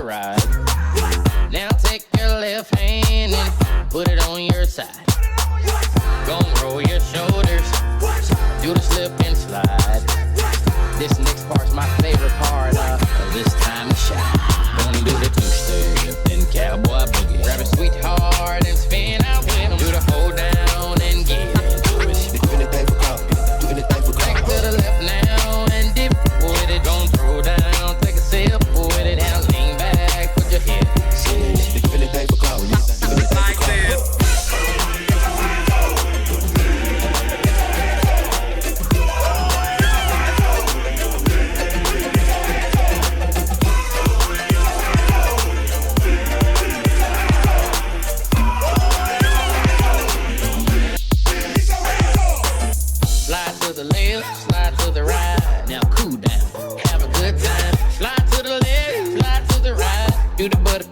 ride. Now take your left hand and put it on your side. Gon' roll your shoulders, do the slip and slide. This next part's my favorite part of this time to shine. Gonna do the two-step and cowboy boogie. Grab a sweetheart and spin out with him. Do the hold down and get into it. Do anything for coffee, do anything for coffee. Take to the left now and dip with it. Don't throw down, take a sip with it. Now lean back, put your head. Do anything for coffee, do anything for coffee. Slide to the right, now cool down, have a good time. Slide to the left, slide to the right, do the butter